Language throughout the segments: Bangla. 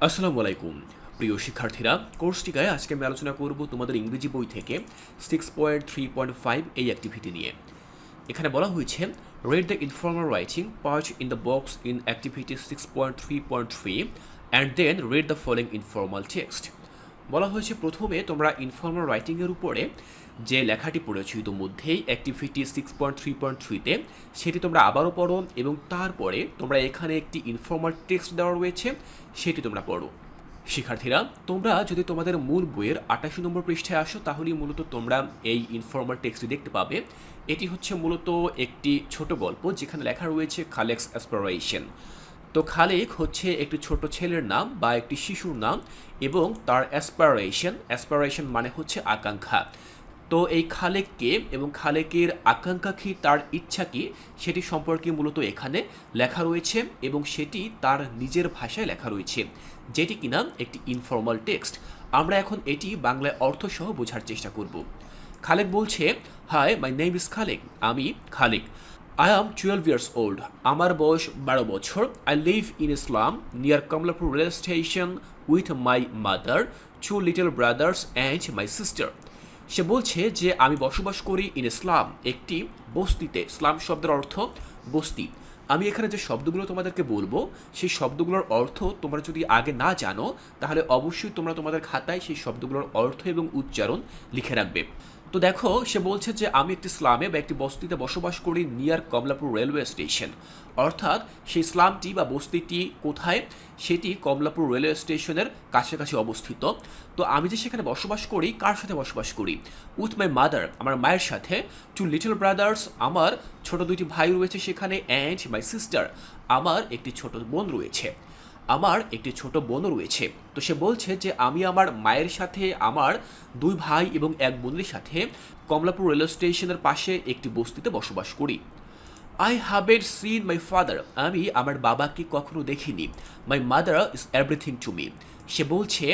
আসসালামু আলাইকুম প্রিয় শিক্ষার্থীরা, কোর্সটিকায় আজকে আমি আলোচনা করব তোমাদের ইংরেজি বই থেকে 6.3.5 এই অ্যাক্টিভিটি নিয়ে। এখানে বলা হয়েছে read the informal writing part in the box in activity 6.3.3 and then read the following informal text. বলা হয়েছে প্রথমে তোমরা ইনফর্মাল রাইটিংয়ের উপরে যে লেখাটি পড়েছো ইতিমধ্যেই অ্যাক্টিভিটি 6.3.3-তে সেটি তোমরা আবারও পড়ো এবং তারপরে তোমরা এখানে একটি ইনফর্মাল টেক্সট দেওয়া রয়েছে সেটি তোমরা পড়ো। শিক্ষার্থীরা, তোমরা যদি তোমাদের মূল বইয়ের ৮৮ নম্বর পৃষ্ঠায় আসো তাহলেই মূলত তোমরা এই ইনফর্মাল টেক্সটটি দেখতে পাবে। এটি হচ্ছে মূলত একটি ছোট গল্প যেখানে লেখা রয়েছে খালেকস অ্যাসপারেশন। তো খালেক হচ্ছে একটি ছোট ছেলের নাম বা একটি শিশুর নাম এবং তার অ্যাসপারেশন মানে হচ্ছে আকাঙ্ক্ষা। তো এই খালেককে এবং খালেকের আকাঙ্ক্ষা কি, তার ইচ্ছা কি, সেটি সম্পর্কে মূলত এখানে লেখা রয়েছে এবং সেটি তার নিজের ভাষায় লেখা রয়েছে, যেটি কিনা একটি ইনফর্মাল টেক্সট। আমরা এখন এটি বাংলায় অর্থসহ বোঝার চেষ্টা করব। খালেক বলছে, hi, my name is Khalek, আমি Khalek. I am 12 years old, আমার বয়স 12 বছর। I live in Islam near Kamalapur rail station with my mother, 2 little brothers and my sister. সে বলছে যে আমি বসবাস করি ইন ইসলাম, একটি বস্তিতে। ইসলাম শব্দের অর্থ বস্তি। আমি এখানে যে শব্দগুলো তোমাদেরকে বলবো সেই শব্দগুলোর অর্থ তোমরা যদি আগে না জানো তাহলে অবশ্যই তোমরা তোমাদের খাতায় সেই শব্দগুলোর অর্থ এবং উচ্চারণ লিখে রাখবে। তো দেখো, সে বলছে যে আমি একটি ইসলামে বা একটি বস্তিতে বসবাস করি নিয়ার কমলাপুর রেলওয়ে স্টেশন, অর্থাৎ সেই ইসলামটি বা বস্তিটি কোথায়, সেটি কমলাপুর রেলওয়ে স্টেশনের কাছাকাছি অবস্থিত। তো আমি যে সেখানে বসবাস করি, কার সাথে বসবাস করি? উইথ মাই মাদার, আমার মায়ের সাথে। 2 লিটল ব্রাদার্স, আমার ছোট 2টি ভাই রয়েছে সেখানে। অ্যান্ড মাই সিস্টার, আমার একটি ছোট বোন রয়েছে। তো সে বলছে যে আমি আমার মায়ের সাথে, আমার 2 ভাই এবং 1 বোনের সাথে কমলাপুর রেলওয়ে স্টেশনের পাশে একটি বস্তিতে বসবাস করি। I haven't seen my father, আমি আমার বাবাকে কখনো দেখিনি। My mother is everything to me, সে বলছে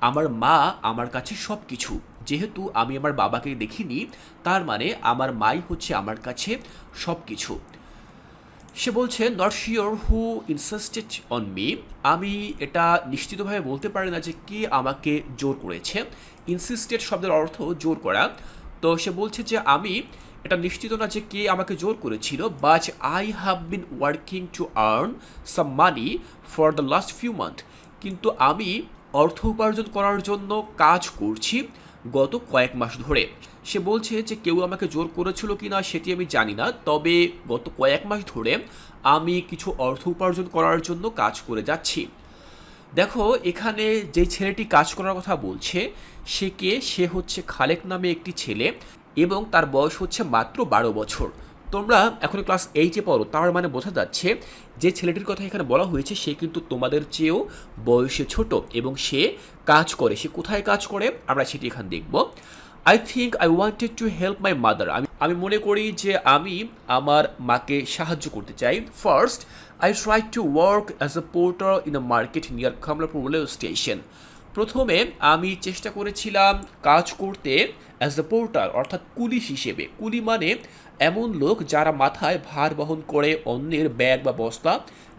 আমার মা আমার কাছে সব কিছু। যেহেতু আমি আমার বাবাকে দেখিনি, তার মানে আমার মাই হচ্ছে আমার কাছে সব কিছু। সে বলছে not sure who insisted on me, আমি এটা নিশ্চিতভাবে বলতে পারি না যে কে আমাকে জোর করেছে। ইনসিস্টেড শব্দের অর্থ জোর করা। তো সে বলছে যে আমি এটা নিশ্চিত না যে কে আমাকে জোর করেছিল, but I have been working to earn some money for the last few month, কিন্তু আমি অর্থ উপার্জন করার জন্য কাজ করছি গত কয়েক মাস ধরে। সে বলছে যে কেউ আমাকে জোর করেছিল কি না সেটি আমি জানি না, তবে গত কয়েক মাস ধরে আমি কিছু অর্থ উপার্জন করার জন্য কাজ করে যাচ্ছি। দেখো, এখানে যে ছেলেটি কাজ করার কথা বলছে সে কে? সে হচ্ছে খালেক নামে একটি ছেলে এবং তার বয়স হচ্ছে মাত্র 12 বছর। তোমরা এখন ক্লাস 8-এ পড়ো, তার মানে বোঝা যাচ্ছে যে ছেলেটির কথা এখানে বলা হয়েছে সে কিন্তু তোমাদের চেয়েও বয়সে ছোট এবং সে কাজ করে। সে কোথায় কাজ করে আমরা সেটি এখানে দেখব। I think I wanted to help my mother, আমি মনে করি যে আমি আমার মাকে সাহায্য করতে চাই। First I try to work as a porter in a market near Kamalapur railway station. প্রথমে আমি চেষ্টা করেছিলাম কাজ করতে অ্যাজ এ পোর্টার, অর্থাৎ কুলি হিসেবে। কুলি মানে এমন লোক যারা মাথায় ভার বহন করে, অন্যের ব্যাগ বা বস্তা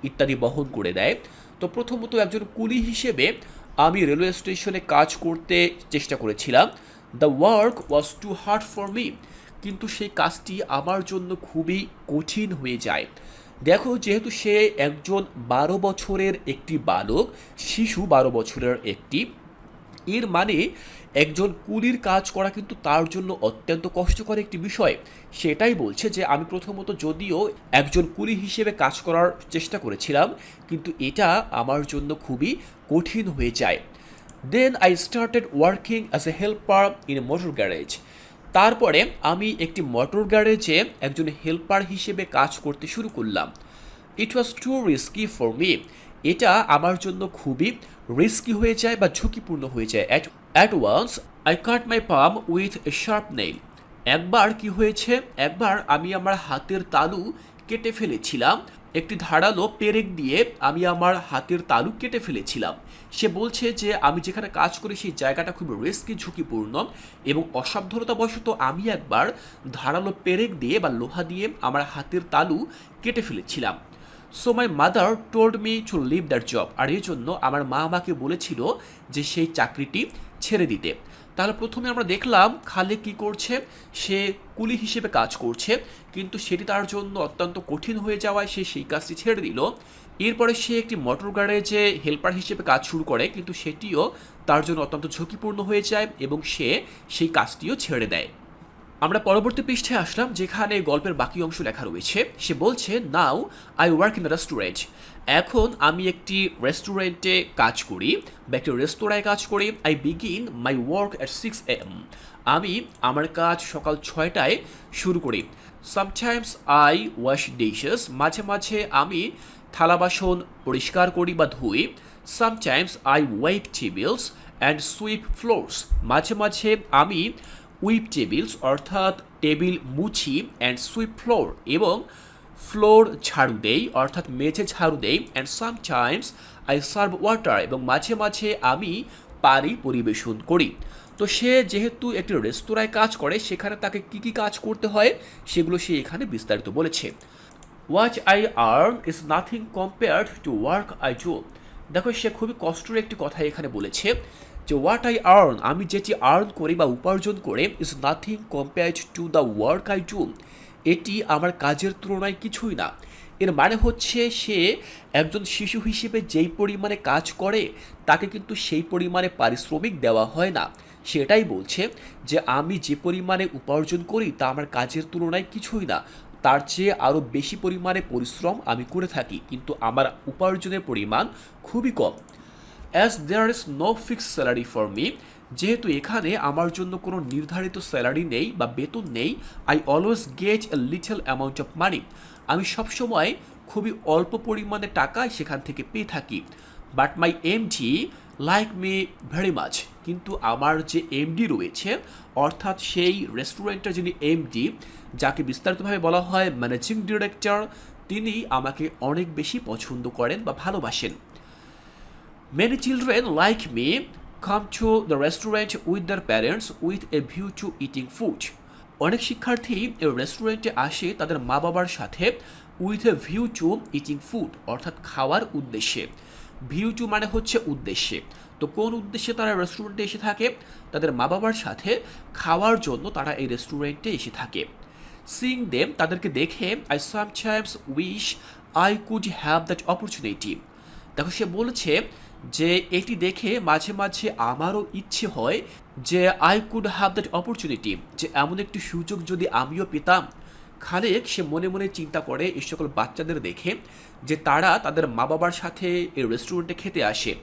ইত্যাদি বহন করে দেয়। তো প্রথমত একজন কুলি হিসেবে আমি রেলওয়ে স্টেশনে কাজ করতে চেষ্টা করেছিলাম। The work was too hard for me, কিন্তু সেই কাজটি আমার জন্য খুবই কঠিন হয়ে যায়। দেখো, যেহেতু সে একজন 12 বছরের একটি বালক, শিশু 12 বছরের একটি, এর মানে একজন কুলির কাজ করা কিন্তু তার জন্য অত্যন্ত কষ্টকর একটি বিষয়। সেটাই বলছে যে আমি প্রথমত যদিও একজন কুলি হিসেবে কাজ করার চেষ্টা করেছিলাম, কিন্তু এটা আমার জন্য খুবই কঠিন হয়ে যায়। Then I started working as a helper in a motor garage, তারপরে আমি একটি মোটর গ্যারেজে একজন হেল্পার হিসেবে কাজ করতে শুরু করলাম। ইট ওয়াজ টু রিস্কি ফর মি, এটা আমার জন্য খুবই রিস্কি হয়ে যায় বা ঝুঁকিপূর্ণ হয়ে যায়। At once I cut my palm with a sharp nail, একবার কি হয়েছে, একবার আমি আমার হাতের তালু কেটে ফেলেছিলাম। একটি ধারালো পেরেক দিয়ে আমি আমার হাতের তালু কেটে ফেলেছিলাম। সে বলছে যে আমি যেখানে কাজ করি সেই জায়গাটা খুব রিস্কি, ঝুঁকিপূর্ণ এবং অসাবধানতাবশত আমি একবার ধারালো পেরেক দিয়ে বা লোহা দিয়ে আমার হাতের তালু কেটে ফেলেছিলাম। So my mother told me to leave that job. আর এই জন্য আমার মা আমাকে বলেছিল যে সেই চাকরিটি ছেড়ে দিতে। তাহলে প্রথমে আমরা দেখলাম খালেক কি করছে, সে কুলি হিসেবে কাজ করছে, কিন্তু সেটি তার জন্য অত্যন্ত কঠিন হয়ে যাওয়ায় সে সেই কাজটি ছেড়ে দিল। এরপরে সে একটি মোটর গ্যারেজে হেল্পার হিসেবে কাজ শুরু করে, কিন্তু সেটিও তার জন্য অত্যন্ত ঝুঁকিপূর্ণ হয়ে যায় এবং সে সেই কাজটিও ছেড়ে দেয়। আমরা পরবর্তী পৃষ্ঠায় আসলাম, যেখানে গল্পের বাকি অংশ লেখা রয়েছে। সে বলছে, now I work in the restaurant. এখন আমি একটি রেস্টুরেন্টে কাজ করি বা একটি রেস্তোরাঁয় কাজ করি। I begin my work at 6 AM। আমি আমার কাজ সকাল 6টায় শুরু করি। Sometimes I wash dishes. মাঝে মাঝে আমি থালা বাসন পরিষ্কার করি বা ধুই। Sometimes I wipe tables and sweep floors. মাঝে মাঝে আমি উইপ টেবিলস অর্থাৎ টেবিল মুছি, অ্যান্ড সুইপ ফ্লোর এবং ফ্লোর ঝাড়ু দেই অর্থাৎ মেঝে ঝাড়ু দেই। And sometimes I serve water. এবং মাঝে মাঝে আমি পানি পরিবেশন করি। তো সে যেহেতু একটি রেস্তোরাঁয় কাজ করে, সেখানে তাকে কী কী কাজ করতে হয় সেগুলো সে এখানে বিস্তারিত বলেছে। What I earn is nothing compared to work I do. দেখো, সে খুবই কষ্টের একটি কথা এখানে বলেছে যে হোয়াট আই আর্ন, আমি যেটি আর্ন করি বা উপার্জন করে, is nothing compared to the work I do, এটি আমার কাজের তুলনায় কিছুই না। এর মানে হচ্ছে সে একজন শিশু হিসেবে যেই পরিমাণে কাজ করে তাকে কিন্তু সেই পরিমাণে পারিশ্রমিক দেওয়া হয় না। সেটাই বলছে যে আমি যে পরিমাণে উপার্জন করি তা আমার কাজের তুলনায় কিছুই না, তার চেয়ে আরও বেশি পরিমাণে পরিশ্রম আমি করে থাকি, কিন্তু আমার উপার্জনের পরিমাণ খুবই কম। As there is no fixed salary for me, যেহেতু এখানে আমার জন্য কোনো নির্ধারিত স্যালারি নেই বা বেতন নেই, I always gate a little amount of money, আমি সবসময় খুবই অল্প পরিমাণে টাকা সেখান থেকে পেয়ে থাকি। But my MD like me very much, কিন্তু আমার যে এমডি রয়েছে অর্থাৎ সেই রেস্টুরেন্টের যিনি এমডি, যাকে বিস্তারিতভাবে বলা হয় ম্যানেজিং ডিরেক্টর, তিনি আমাকে অনেক বেশি পছন্দ করেন বা ভালোবাসেন। Many children like me come to the restaurant with their parents with a view to eating food. অনেক শিক্ষার্থী এই রেস্টুরেন্টে আসে তাদের মা বাবার সাথে with a view to eating food অর্থাৎ খাওয়ার উদ্দেশ্যে। ভিউ টু মানে হচ্ছে উদ্দেশ্যে। তো কোন উদ্দেশ্যে তারা রেস্টুরেন্টে এসে থাকে? তাদের মা বাবার সাথে খাওয়ার জন্য তারা এই রেস্টুরেন্টে এসে থাকে। সিইং দেম, তাদেরকে দেখে, I sometimes wish I could have that opportunity. দেখো, সে বলেছে যে এটি দেখে মাঝে মাঝে আমারও ইচ্ছে হয় যে I could have that opportunity, যে এমন একটি সুযোগ যদি আমিও পেতাম। খালেক সে মনে মনে চিন্তা করে এই সকল বাচ্চাদের দেখে যে তারা তাদের মা বাবার সাথে এই রেস্টুরেন্টে খেতে আসে।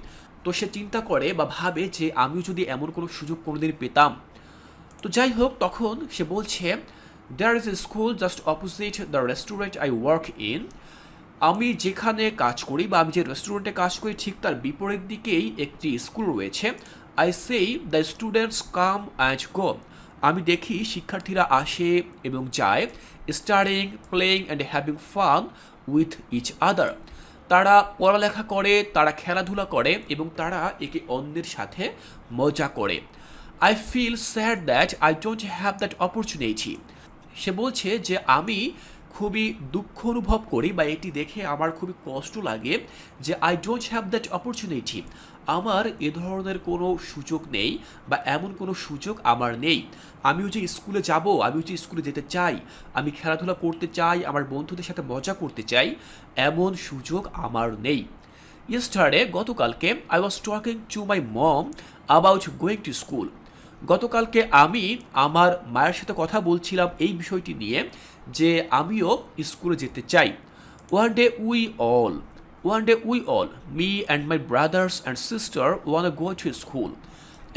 তো সে চিন্তা করে বা ভাবে যে আমিও যদি এমন কোনো সুযোগ কোনোদিন পেতাম। তো যাই হোক, তখন সে বলছে, there is a school just opposite the restaurant I work in. আমি যেখানে কাজ করি বা আমি যে রেস্টুরেন্টে কাজ করি ঠিক তার বিপরীত দিকেই একটি স্কুল রয়েছে। I see the students come and go. আমি দেখি শিক্ষার্থীরা আসে এবং যায়, studying, playing and having fun with each other. তারা পড়ালেখা করে, তারা খেলাধুলা করে এবং তারা একে অন্যের সাথে মজা করে। I feel sad that I don't have that opportunity. সে বলছে যে আমি খুবই দুঃখ অনুভব করি বা এটি দেখে আমার খুবই কষ্ট লাগে যে I don't have that opportunity, আমার এ ধরনের কোনো সুযোগ নেই বা এমন কোনো সুযোগ আমার নেই। আমিও যে স্কুলে যাব, আমিও যে স্কুলে যেতে চাই, আমি খেলাধুলা করতে চাই, আমার বন্ধুদের সাথে মজা করতে চাই, এমন সুযোগ আমার নেই। ইয়েস্টারডে, গতকালকে, I was talking to my mom about going to school. গতকালকে আমি আমার মায়ের সাথে কথা বলছিলাম এই বিষয়টি নিয়ে যে আমিও স্কুলে যেতে চাই। One day we all me and my brothers and sister one go to school.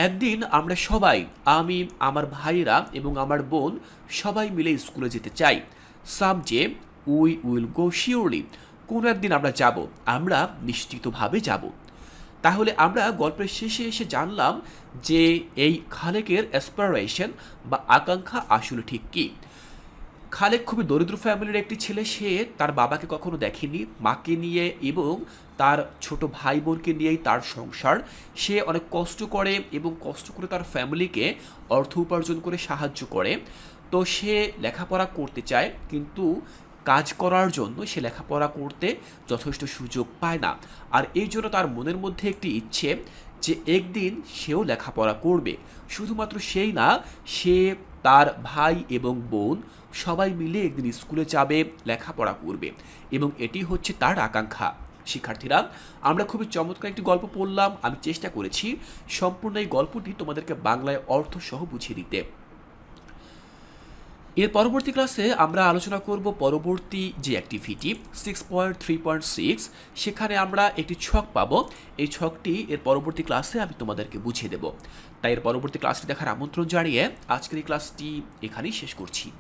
একদিন আমরা সবাই, আমি, আমার ভাইয়েরা এবং আমার বোন সবাই মিলে স্কুলে যেতে চাই। Someday we will go surely. কোনো একদিন আমরা যাব, আমরা নিশ্চিতভাবে যাব। তাহলে আমরা গল্পের শেষে এসে জানলাম যে এই খালেকের অ্যাসপারেশন বা আকাঙ্ক্ষা আসলে ঠিক কী। খালেক খুবই দরিদ্র ফ্যামিলির একটি ছেলে। সে তার বাবাকে কখনো দেখেনি, মাকে নিয়ে এবং তার ছোট ভাই বোনকে নিয়েই তার সংসার। সে অনেক কষ্ট করে এবং কষ্ট করে তার ফ্যামিলিকে অর্থ উপার্জন করে সাহায্য করে। তো সে লেখাপড়া করতে চায়, কিন্তু কাজ করার জন্য সে লেখাপড়া করতে যথেষ্ট সুযোগ পায় না। আর এই জন্য তার মনের মধ্যে একটি ইচ্ছে যে একদিন সেও লেখাপড়া করবে। শুধুমাত্র সেই না, সে, তার ভাই এবং বোন সবাই মিলে একদিন স্কুলে যাবে, লেখাপড়া করবে, এবং এটি হচ্ছে তার আকাঙ্ক্ষা। শিক্ষার্থীরা, আমরা খুবই চমৎকার একটি গল্প পড়লাম। আমি চেষ্টা করেছি সম্পূর্ণ এই গল্পটি তোমাদেরকে বাংলায় অর্থসহ বুঝিয়ে দিতে। এর পরবর্তী ক্লাসে আমরা আলোচনা করব পরবর্তী যে অ্যাক্টিভিটি 6.3.6, সেখানে আমরা একটি ছক পাবো। এই ছকটি এর পরবর্তী ক্লাসে আমি তোমাদেরকে বুঝিয়ে দেব। তাই এর পরবর্তী ক্লাসটি দেখার আমন্ত্রণ জানিয়ে আজকের এই ক্লাসটি এখানেই শেষ করছি।